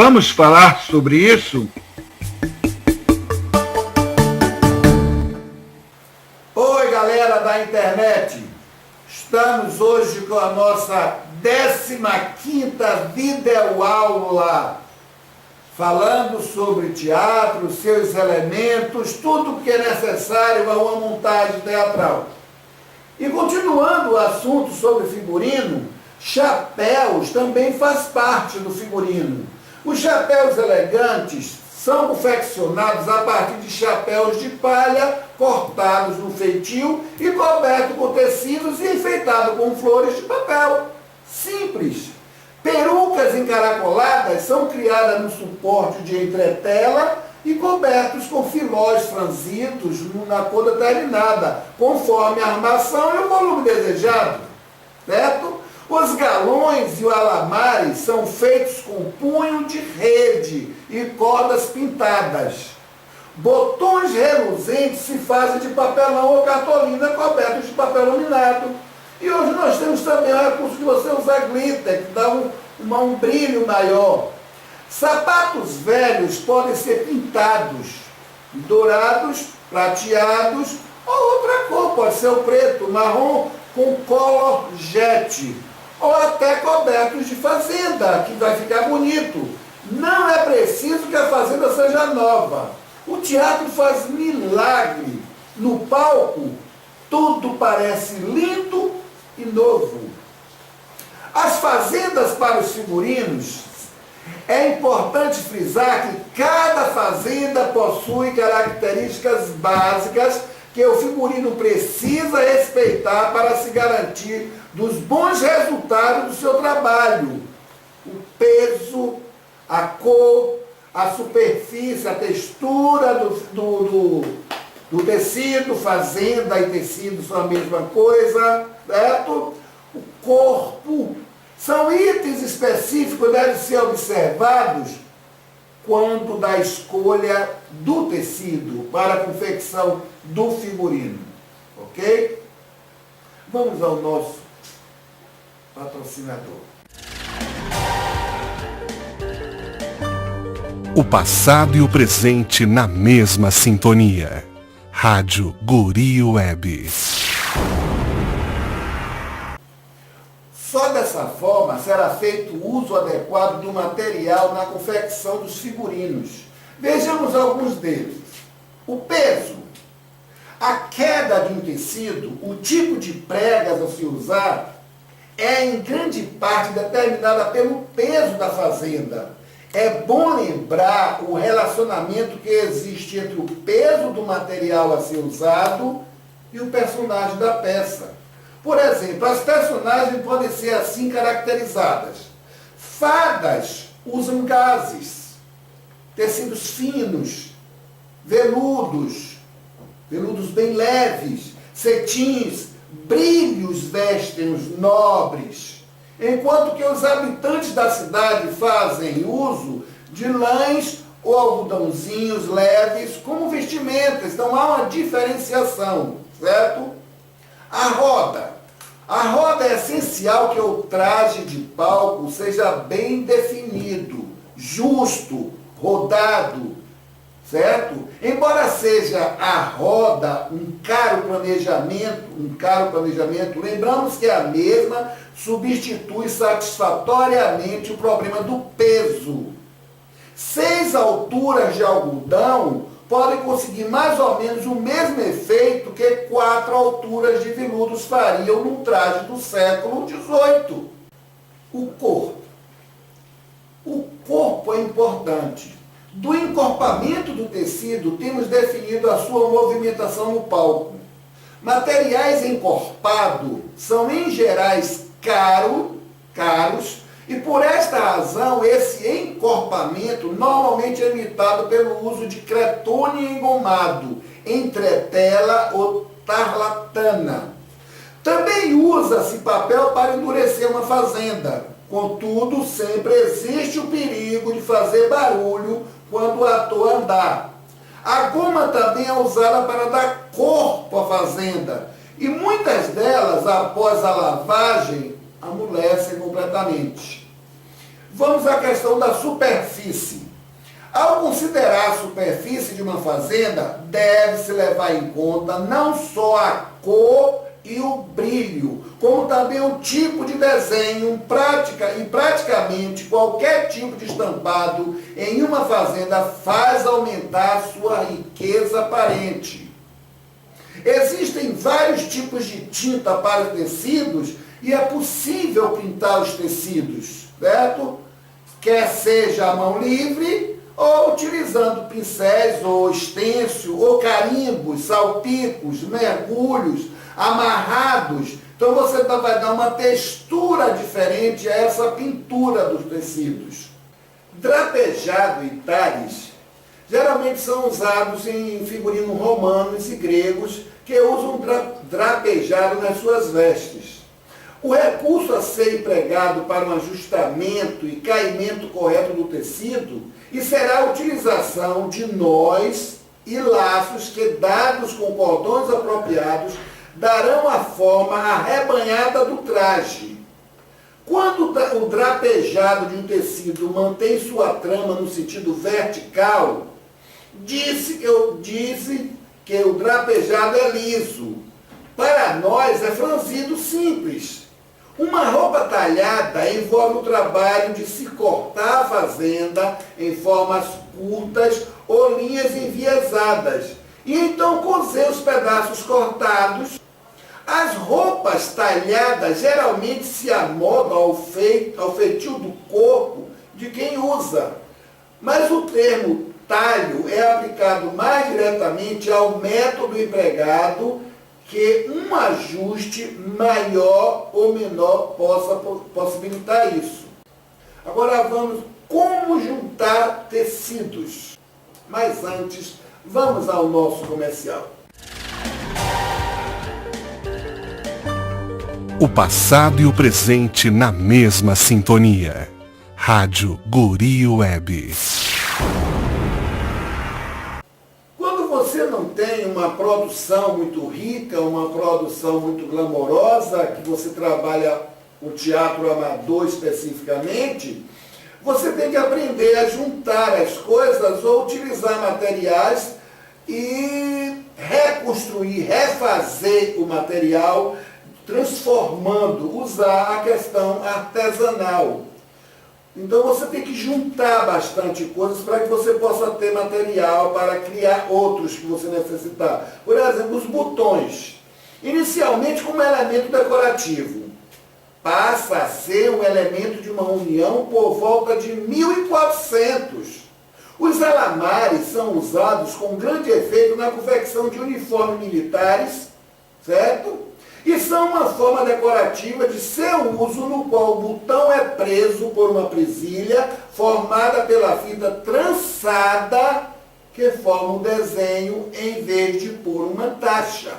Vamos falar sobre isso? Oi, galera da internet! Estamos hoje com a nossa 15ª videoaula, falando sobre teatro, seus elementos, tudo que é necessário a uma montagem teatral. E continuando o assunto sobre figurino, chapéus também faz parte do figurino. Os chapéus elegantes são confeccionados a partir de chapéus de palha cortados no feitio e cobertos com tecidos e enfeitados com flores de papel. Simples. Perucas encaracoladas são criadas no suporte de entretela e cobertos com filós franzidos na cor determinada, conforme a armação e o volume desejado. Certo? Os galões e os alamares são feitos com punho de rede e cordas pintadas. Botões reluzentes se fazem de papelão ou cartolina cobertos de papel laminado. E hoje nós temos também o recurso de você usar glitter, que dá um brilho maior. Sapatos velhos podem ser pintados, dourados, prateados ou outra cor, pode ser o preto, marrom com color jet, ou até cobertos de fazenda, que vai ficar bonito. Não é preciso que a fazenda seja nova. O teatro faz milagre. No palco, tudo parece lindo e novo. As fazendas para os figurinos, é importante frisar que cada fazenda possui características básicas que o figurino precisa respeitar para se garantir dos bons resultados do seu trabalho. O peso, a cor, a superfície, a textura do tecido, fazenda e tecido são a mesma coisa, certo? O corpo, são itens específicos que devem ser observados quando da escolha do tecido para a confecção do figurino, ok? Vamos ao nosso patrocinador. O passado e o presente na mesma sintonia. Rádio Guri Web. Só dessa forma será feito o uso adequado do material na confecção dos figurinos. Vejamos alguns deles. O peso. A queda de um tecido, o tipo de pregas a se usar, é em grande parte determinada pelo peso da fazenda. É bom lembrar o relacionamento que existe entre o peso do material a ser usado e o personagem da peça. Por exemplo, as personagens podem ser assim caracterizadas. Fadas usam gases, tecidos finos, veludos bem leves, cetins, brilhos vestem os nobres, enquanto que os habitantes da cidade fazem uso de lãs ou algodãozinhos leves como vestimentas. Então há uma diferenciação, certo? A roda. A roda é essencial que o traje de palco seja bem definido, justo, rodado, certo? Embora seja a roda um caro planejamento, lembramos que a mesma substitui satisfatoriamente o problema do peso. 6 alturas de algodão podem conseguir mais ou menos o mesmo efeito que 4 alturas de veludos fariam num traje do século XVIII. O corpo. O corpo é importante. Do encorpamento do tecido, temos definido a sua movimentação no palco. Materiais encorpados são, em gerais, caros, e por esta razão, esse encorpamento normalmente é imitado pelo uso de cretone engomado, entretela ou tarlatana. Também usa-se papel para endurecer uma fazenda. Contudo, sempre existe o perigo de fazer barulho quando o ator andar. A goma também é usada para dar corpo à fazenda. E muitas delas, após a lavagem, amolecem completamente. Vamos à questão da superfície. Ao considerar a superfície de uma fazenda, deve-se levar em conta não só a cor e o brilho, como também o tipo de desenho e praticamente qualquer tipo de estampado em uma fazenda faz aumentar a sua riqueza aparente. Existem vários tipos de tinta para tecidos e é possível pintar os tecidos, certo? Quer seja a mão livre ou utilizando pincéis ou stencil ou carimbos, salpicos, mergulhos, amarrados. Então você vai dar uma textura diferente a essa pintura dos tecidos. Drapejado e talhes geralmente são usados em figurinos romanos e gregos que usam drapejado nas suas vestes. O recurso a ser empregado para um ajustamento e caimento correto do tecido e será a utilização de nós e laços que, dados com cordões apropriados, darão a forma arrebanhada do traje. Quando o drapejado de um tecido mantém sua trama no sentido vertical, disse que o drapejado é liso. Para nós é franzido simples. Uma roupa talhada envolve o trabalho de se cortar a fazenda em formas curtas ou linhas enviesadas, e então cozer os pedaços cortados. As roupas talhadas geralmente se amodam ao feitio do corpo de quem usa, mas o termo talho é aplicado mais diretamente ao método empregado que um ajuste maior ou menor possa possibilitar isso. Agora vamos como juntar tecidos. Mas antes, vamos ao nosso comercial. O passado e o presente na mesma sintonia. Rádio Guri Web. Você não tem uma produção muito rica, uma produção muito glamourosa, que você trabalha o teatro amador especificamente, você tem que aprender a juntar as coisas ou utilizar materiais e reconstruir, refazer o material, transformando, usar a questão artesanal. Então você tem que juntar bastante coisas para que você possa ter material para criar outros que você necessitar. Por exemplo, os botões. Inicialmente como elemento decorativo. Passa a ser um elemento de uma união por volta de 1400. Os alamares são usados com grande efeito na confecção de uniformes militares, certo? E são uma forma decorativa de seu uso no qual o botão é preso por uma presilha formada pela fita trançada que forma um desenho em vez de por uma taxa.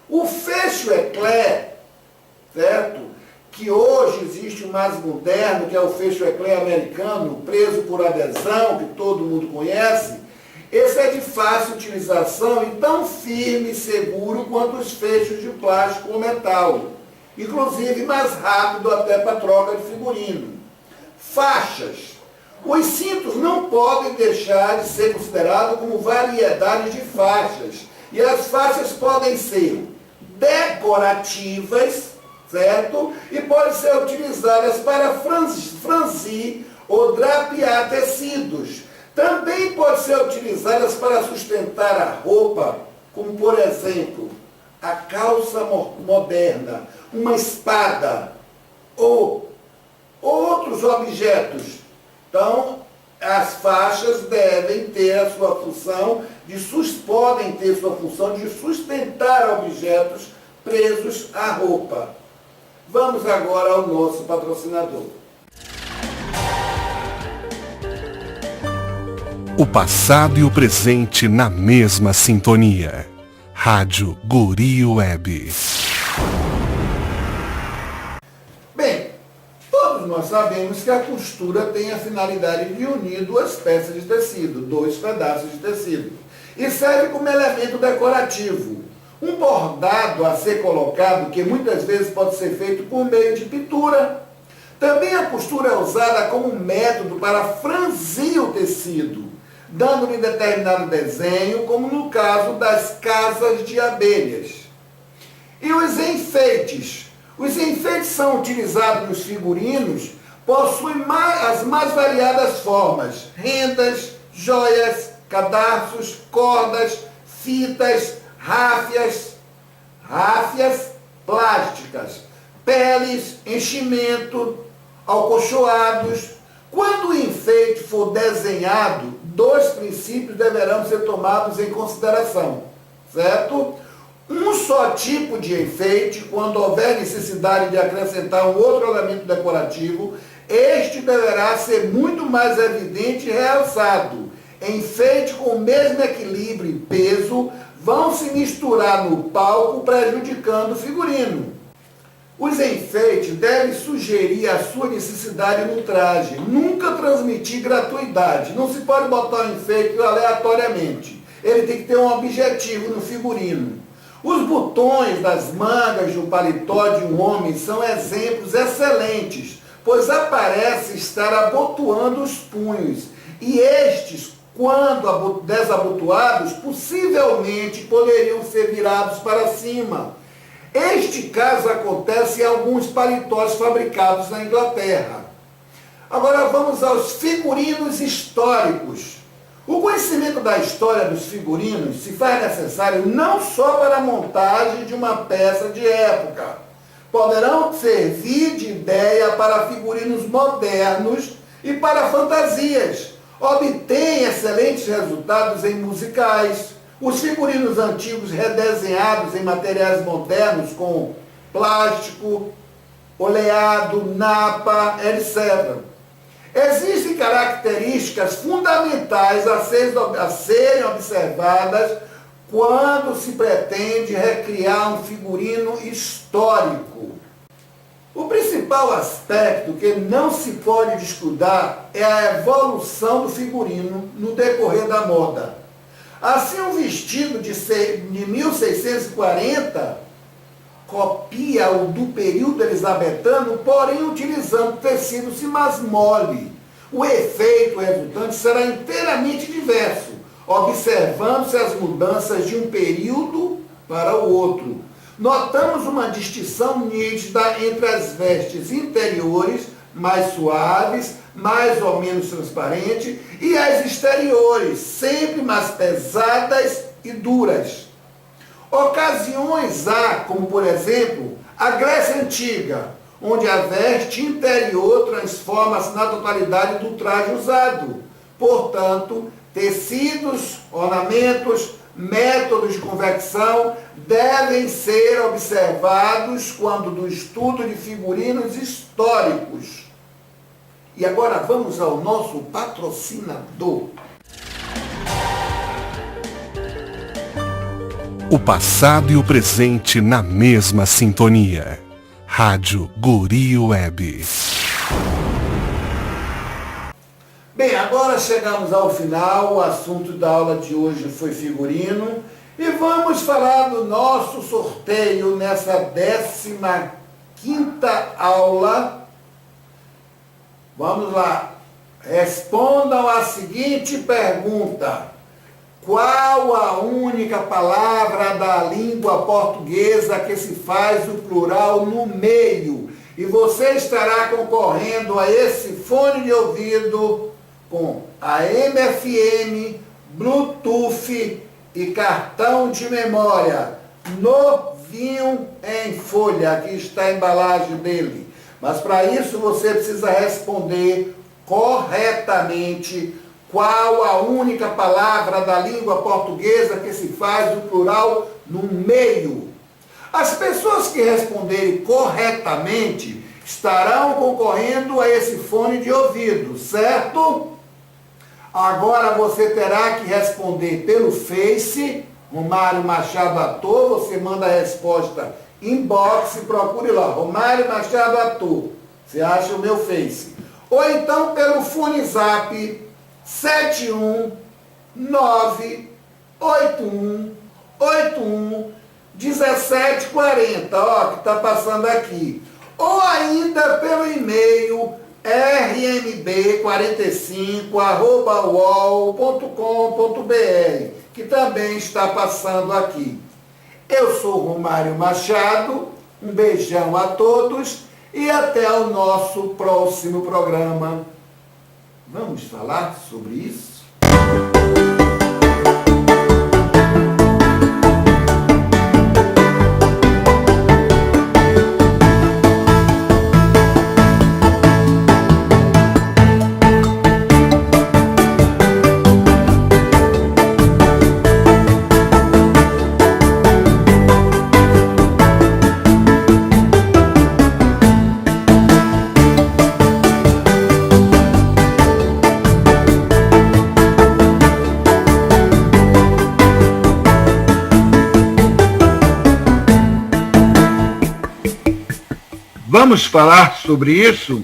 O fecho eclair, certo? Que hoje existe o mais moderno, que é o fecho eclair americano, preso por adesão, que todo mundo conhece. Esse é de fácil utilização e tão firme e seguro quanto os fechos de plástico ou metal. Inclusive mais rápido até para troca de figurino. Faixas. Os cintos não podem deixar de ser considerados como variedade de faixas. E as faixas podem ser decorativas, certo? E podem ser utilizadas para franzir ou drapear tecidos. Também pode ser utilizadas para sustentar a roupa, como por exemplo, a calça moderna, uma espada ou outros objetos. Então, as faixas devem ter a sua função podem ter sua função de sustentar objetos presos à roupa. Vamos agora ao nosso patrocinador. O passado e o presente na mesma sintonia. Rádio Guri Web. Bem, todos nós sabemos que a costura tem a finalidade de unir duas peças de tecido, dois pedaços de tecido, e serve como elemento decorativo. Um bordado a ser colocado, que muitas vezes pode ser feito por meio de pintura, Também a costura é usada como método para franzir o tecido, dando-lhe determinado desenho, como no caso das casas de abelhas. E os enfeites? Os enfeites são utilizados nos figurinos, possuem as mais variadas formas: rendas, joias, cadarços, cordas, fitas, ráfias plásticas, peles, enchimento, alcochoados. Quando o enfeite for desenhado, dois princípios deverão ser tomados em consideração, certo? Um só tipo de enfeite, quando houver necessidade de acrescentar um outro elemento decorativo, este deverá ser muito mais evidente e realçado. Enfeite com o mesmo equilíbrio e peso vão se misturar no palco, prejudicando o figurino. Os enfeites devem sugerir a sua necessidade no traje, nunca transmitir gratuidade. Não se pode botar um enfeite aleatoriamente. Ele tem que ter um objetivo no figurino. Os botões das mangas do paletó de um homem são exemplos excelentes, pois aparece estar abotoando os punhos, e estes, quando desabotoados, possivelmente poderiam ser virados para cima. Este caso acontece em alguns paletós fabricados na Inglaterra. Agora vamos aos figurinos históricos. O conhecimento da história dos figurinos se faz necessário não só para a montagem de uma peça de época. Poderão servir de ideia para figurinos modernos e para fantasias. Obtém excelentes resultados em musicais. Os figurinos antigos redesenhados em materiais modernos com plástico, oleado, napa, etc. Existem características fundamentais a serem observadas quando se pretende recriar um figurino histórico. O principal aspecto que não se pode descuidar é a evolução do figurino no decorrer da moda. Assim, um vestido de 1640 copia o do período elisabetano, porém utilizando tecido mais mole. O efeito resultante será inteiramente diverso, observando-se as mudanças de um período para o outro. Notamos uma distinção nítida entre as vestes interiores, mais suaves, mais ou menos transparentes, e as exteriores, sempre mais pesadas e duras. Ocasiões há, como por exemplo, a Grécia Antiga, onde a veste interior transforma-se na totalidade do traje usado. Portanto, tecidos, ornamentos, métodos de convecção devem ser observados quando do estudo de figurinos históricos. E agora vamos ao nosso patrocinador. O passado e o presente na mesma sintonia. Rádio Guri Web. Bem, agora chegamos ao final. O assunto da aula de hoje foi figurino. E vamos falar do nosso sorteio nessa 15ª aula. Vamos lá. Respondam a seguinte pergunta. Qual a única palavra da língua portuguesa que se faz o plural no meio? E você estará concorrendo a esse fone de ouvido com AM, FM, Bluetooth e cartão de memória. Novinho em folha. Aqui está a embalagem dele. Mas para isso você precisa responder corretamente qual a única palavra da língua portuguesa que se faz o plural no meio. As pessoas que responderem corretamente estarão concorrendo a esse fone de ouvido, certo? Agora você terá que responder pelo Face, Romário Machado Ator. Você manda a resposta inbox e procure lá, Romário Machado Ator. Você acha o meu Face. Ou então pelo fone Zap 71981811740, ó, que está passando aqui. ou ainda pelo e-mail rmb45@uol.com.br, que também está passando aqui. Eu sou Romário Machado, um beijão a todos e até o nosso próximo programa. Vamos falar sobre isso? Vamos falar sobre isso?